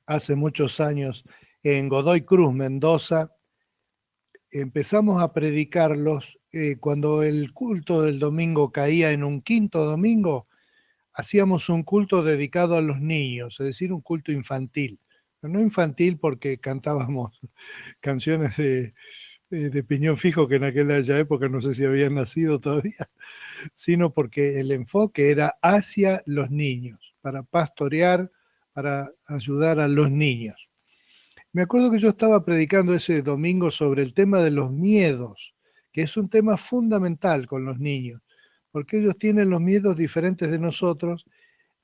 hace muchos años en Godoy Cruz, Mendoza. Empezamos a predicarlos cuando el culto del domingo caía en un quinto domingo. Hacíamos un culto dedicado a los niños, es decir, un culto infantil. Pero no infantil porque cantábamos canciones de Piñón Fijo, que en aquella época no sé si habían nacido todavía, sino porque el enfoque era hacia los niños, para pastorear, para ayudar a los niños. Me acuerdo que yo estaba predicando ese domingo sobre el tema de los miedos, que es un tema fundamental con los niños, porque ellos tienen los miedos diferentes de nosotros.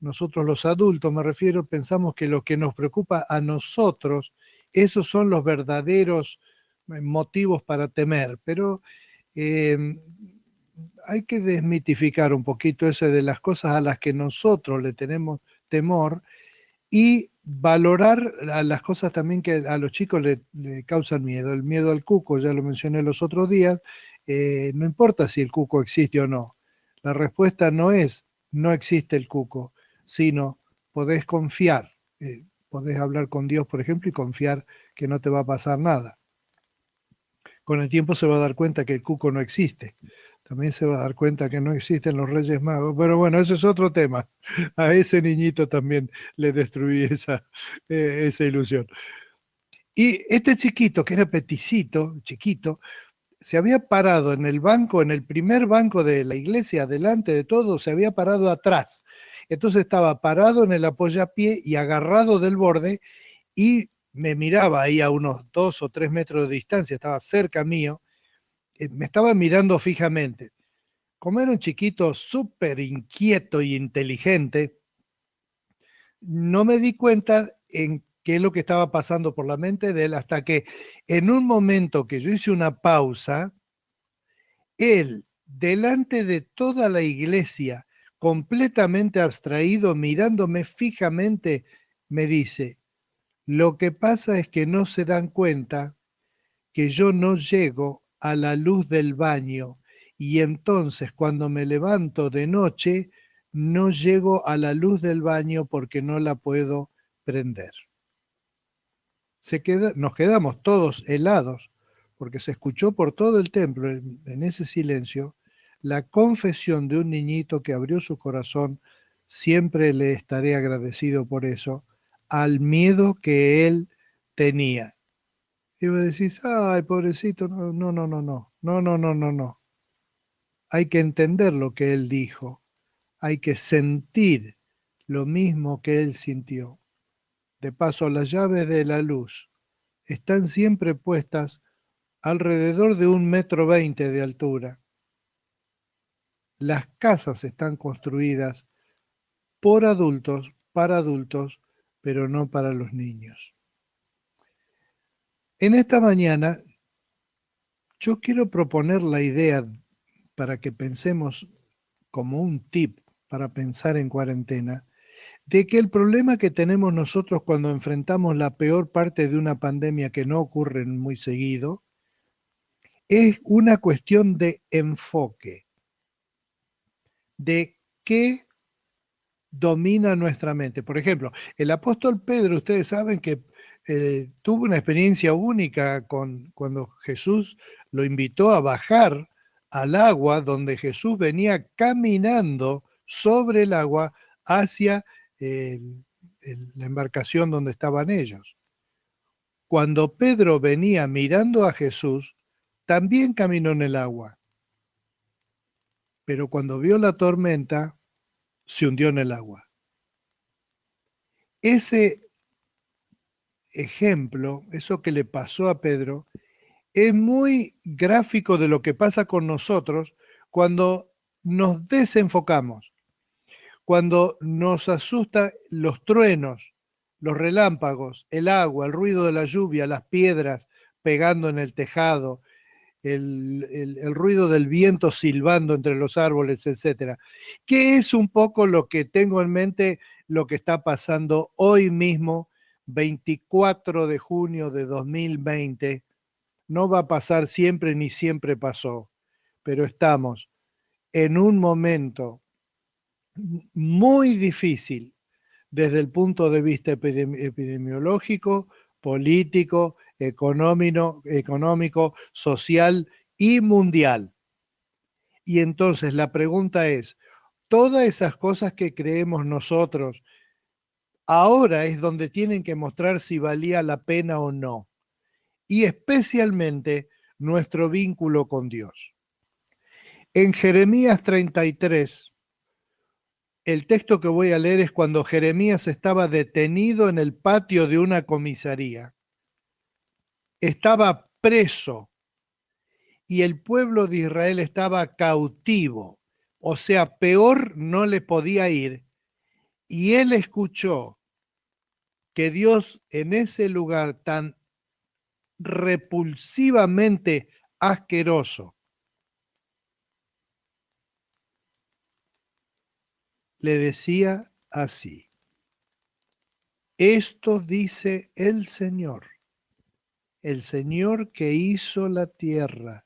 Nosotros los adultos, me refiero, pensamos que lo que nos preocupa a nosotros, esos son los verdaderos motivos para temer, pero eh, hay que desmitificar un poquito ese de las cosas a las que nosotros le tenemos temor y valorar a las cosas también que a los chicos le causan miedo. El miedo al cuco, ya lo mencioné los otros días, no importa si el cuco existe o no. La respuesta no es no existe el cuco, sino podés confiar. Podés hablar con Dios, por ejemplo, y confiar que no te va a pasar nada. Con el tiempo se va a dar cuenta que el cuco no existe. También se va a dar cuenta que no existen los Reyes Magos. Pero bueno, ese es otro tema. A ese niñito también le destruí esa ilusión. Y este chiquito, que era peticito, chiquito, se había parado en el banco, en el primer banco de la iglesia, delante de todo, se había parado atrás. Entonces estaba parado en el apoyapié y agarrado del borde y me miraba ahí a unos 2 o 3 metros de distancia, estaba cerca mío, me estaba mirando fijamente. Como era un chiquito súper inquieto y inteligente, no me di cuenta en qué es lo que estaba pasando por la mente de él hasta que en un momento que yo hice una pausa, él, delante de toda la iglesia, completamente abstraído, mirándome fijamente, me dice, lo que pasa es que no se dan cuenta que yo no llego a la luz del baño y entonces cuando me levanto de noche no llego a la luz del baño porque no la puedo prender. Nos quedamos todos helados porque se escuchó por todo el templo en ese silencio la confesión de un niñito que abrió su corazón. Siempre le estaré agradecido por eso, al miedo que él tenía. Y vos decís, ay, pobrecito, no, no, no, no, no, no, no, no, no, no. Hay que entender lo que él dijo, hay que sentir lo mismo que él sintió. De paso, las llaves de la luz están siempre puestas alrededor de 1,20 m de altura. Las casas están construidas por adultos, para adultos, pero no para los niños. En esta mañana yo quiero proponer la idea para que pensemos como un tip para pensar en cuarentena, de que el problema que tenemos nosotros cuando enfrentamos la peor parte de una pandemia que no ocurre muy seguido, es una cuestión de enfoque, de qué domina nuestra mente. Por ejemplo, el apóstol Pedro, ustedes saben que tuvo una experiencia única cuando Jesús lo invitó a bajar al agua, donde Jesús venía caminando sobre el agua hacia la embarcación donde estaban ellos. Cuando Pedro venía mirando a Jesús, también caminó en el agua, pero cuando vio la tormenta, se hundió en el agua. Ese ejemplo, eso que le pasó a Pedro, es muy gráfico de lo que pasa con nosotros cuando nos desenfocamos, cuando nos asusta los truenos, los relámpagos, el agua, el ruido de la lluvia, las piedras pegando en el tejado, el ruido del viento silbando entre los árboles, etcétera. ¿Qué es un poco lo que tengo en mente, lo que está pasando hoy mismo, 24 de junio de 2020? No va a pasar siempre ni siempre pasó, pero estamos en un momento muy difícil desde el punto de vista epidemiológico, político, económico, social y mundial. Y entonces la pregunta es, todas esas cosas que creemos nosotros, ahora es donde tienen que mostrar si valía la pena o no. Y especialmente nuestro vínculo con Dios. En Jeremías 33, el texto que voy a leer es cuando Jeremías estaba detenido en el patio de una comisaría. Estaba preso y el pueblo de Israel estaba cautivo. O sea, peor no le podía ir. Y él escuchó que Dios en ese lugar tan repulsivamente asqueroso le decía así: esto dice el Señor que hizo la tierra,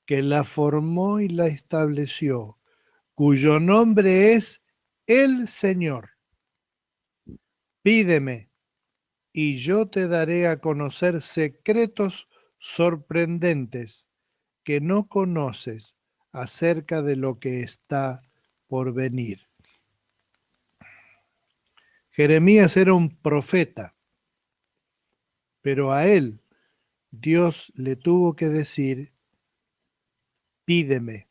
que la formó y la estableció, cuyo nombre es el Señor. Pídeme y yo te daré a conocer secretos sorprendentes que no conoces acerca de lo que está por venir. Jeremías era un profeta, pero a él Dios le tuvo que decir, pídeme.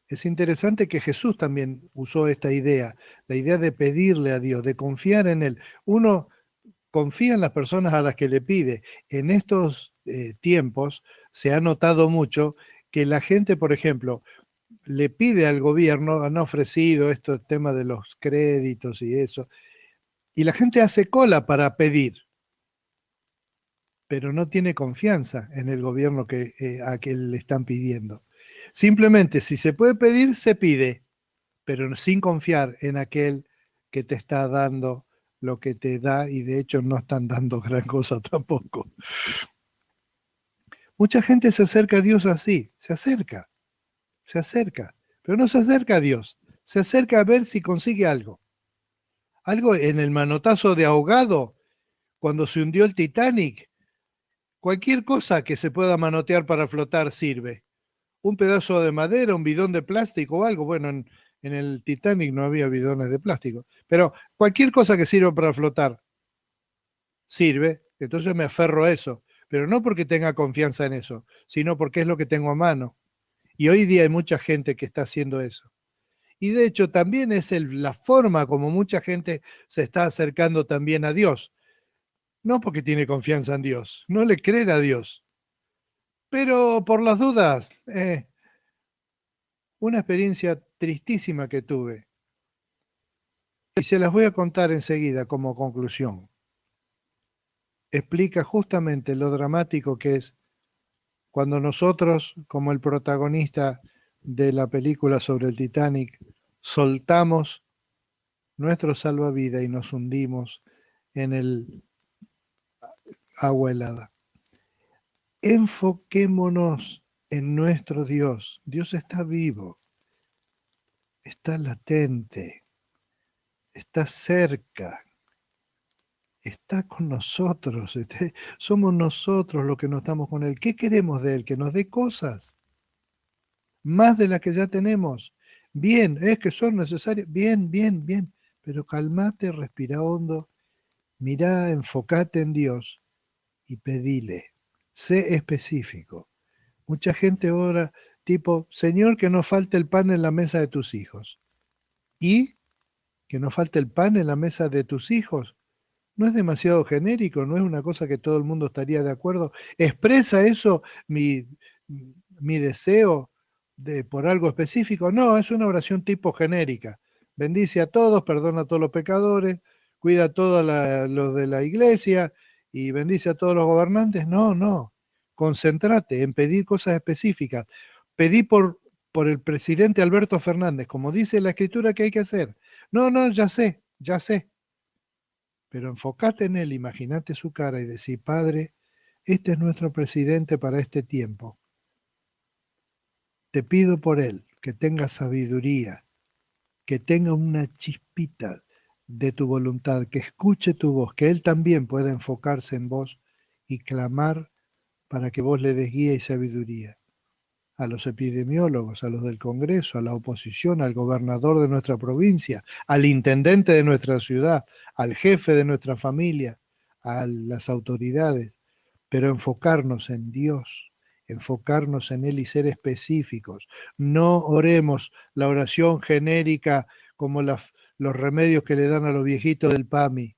Es interesante que Jesús también usó esta idea, la idea de pedirle a Dios, de confiar en Él. Uno confía en las personas a las que le pide. En estos tiempos se ha notado mucho que la gente, por ejemplo, le pide al gobierno, han ofrecido estos temas de los créditos y eso, y la gente hace cola para pedir, pero no tiene confianza en el gobierno a que le están pidiendo. Simplemente, si se puede pedir, se pide, pero sin confiar en aquel que te está dando lo que te da, y de hecho no están dando gran cosa tampoco. Mucha gente se acerca a Dios así, se acerca, pero no se acerca a Dios, se acerca a ver si consigue algo. Algo en el manotazo de ahogado, cuando se hundió el Titanic, cualquier cosa que se pueda manotear para flotar sirve. Un pedazo de madera, un bidón de plástico o algo. Bueno, en el Titanic no había bidones de plástico, pero cualquier cosa que sirva para flotar sirve. Entonces me aferro a eso, pero no porque tenga confianza en eso, sino porque es lo que tengo a mano. Y hoy día hay mucha gente que está haciendo eso. Y de hecho también es la forma como mucha gente se está acercando también a Dios. No porque tiene confianza en Dios, no le creen a Dios. Pero por las dudas, una experiencia tristísima que tuve. Y se las voy a contar enseguida como conclusión. Explica justamente lo dramático que es cuando nosotros, como el protagonista de la película sobre el Titanic, soltamos nuestro salvavidas y nos hundimos en el agua helada. Enfoquémonos en nuestro Dios. Dios está vivo, está latente, está cerca, está con nosotros. Somos nosotros los que no estamos con Él. ¿Qué queremos de Él? Que nos dé cosas, más de las que ya tenemos. Bien, es que son necesarias. Bien, bien, bien. Pero calmate, respira hondo, mirá, enfocate en Dios y pedile. Sé específico. Mucha gente ora tipo, Señor, que no falte el pan en la mesa de tus hijos. ¿Y que no falte el pan en la mesa de tus hijos? ¿No es demasiado genérico? ¿No es una cosa que todo el mundo estaría de acuerdo? ¿Expresa eso mi deseo por algo específico? No, es una oración tipo genérica. Bendice a todos, perdona a todos los pecadores, cuida a todos los de la iglesia y bendice a todos los gobernantes. No, no. Concéntrate en pedir cosas específicas. Pedí por el presidente Alberto Fernández, como dice la escritura que hay que hacer. No, no, ya sé, ya sé. Pero enfocate en él, imagínate su cara y decí, Padre, este es nuestro presidente para este tiempo. Te pido por él que tenga sabiduría, que tenga una chispita de tu voluntad, que escuche tu voz, que Él también pueda enfocarse en vos y clamar para que vos le des guía y sabiduría a los epidemiólogos, a los del Congreso, a la oposición, al gobernador de nuestra provincia, al intendente de nuestra ciudad, al jefe de nuestra familia, a las autoridades, pero enfocarnos en Dios, enfocarnos en Él y ser específicos. No oremos la oración genérica como los remedios que le dan a los viejitos del PAMI.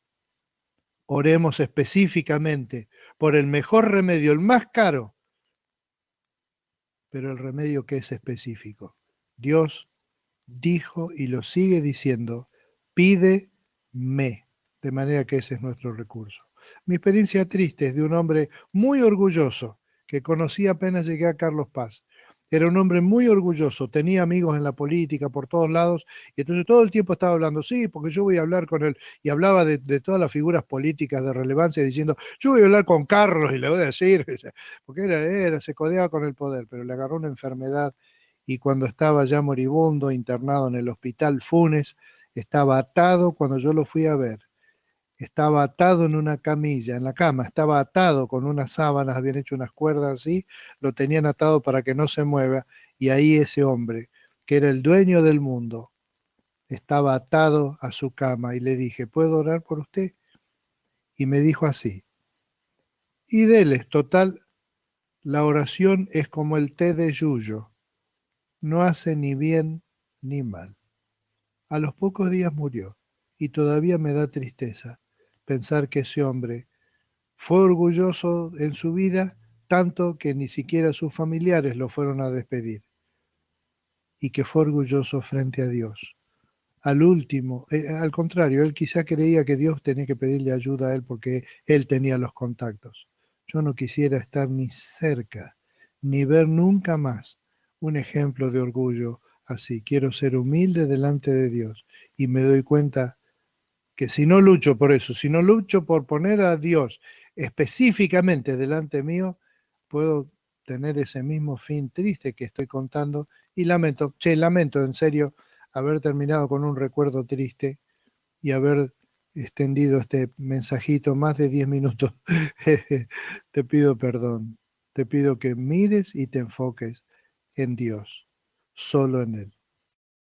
Oremos específicamente por el mejor remedio, el más caro, pero el remedio que es específico. Dios dijo y lo sigue diciendo, pídeme, de manera que ese es nuestro recurso. Mi experiencia triste es de un hombre muy orgulloso que conocí apenas llegué a Carlos Paz. Era un hombre muy orgulloso, tenía amigos en la política por todos lados, y entonces todo el tiempo estaba hablando, sí, porque yo voy a hablar con él, y hablaba de todas las figuras políticas de relevancia, diciendo, yo voy a hablar con Carlos y le voy a decir, porque se codeaba con el poder, pero le agarró una enfermedad y cuando estaba ya moribundo, internado en el hospital Funes, estaba atado cuando yo lo fui a ver. Estaba atado en una camilla, en la cama, estaba atado con unas sábanas, habían hecho unas cuerdas así, lo tenían atado para que no se mueva, y ahí ese hombre, que era el dueño del mundo, estaba atado a su cama, y le dije, ¿puedo orar por usted? Y me dijo así, y déles, total, la oración es como el té de yuyo, no hace ni bien ni mal. A los pocos días murió, y todavía me da tristeza pensar que ese hombre fue orgulloso en su vida tanto que ni siquiera sus familiares lo fueron a despedir, y que fue orgulloso frente a Dios. Al último, al contrario, él quizá creía que Dios tenía que pedirle ayuda a él porque él tenía los contactos. Yo no quisiera estar ni cerca, ni ver nunca más un ejemplo de orgullo así. Quiero ser humilde delante de Dios y me doy cuenta que si no lucho por eso, si no lucho por poner a Dios específicamente delante mío, puedo tener ese mismo fin triste que estoy contando y lamento en serio haber terminado con un recuerdo triste y haber extendido este mensajito más de 10 minutos. Te pido perdón, te pido que mires y te enfoques en Dios, solo en Él.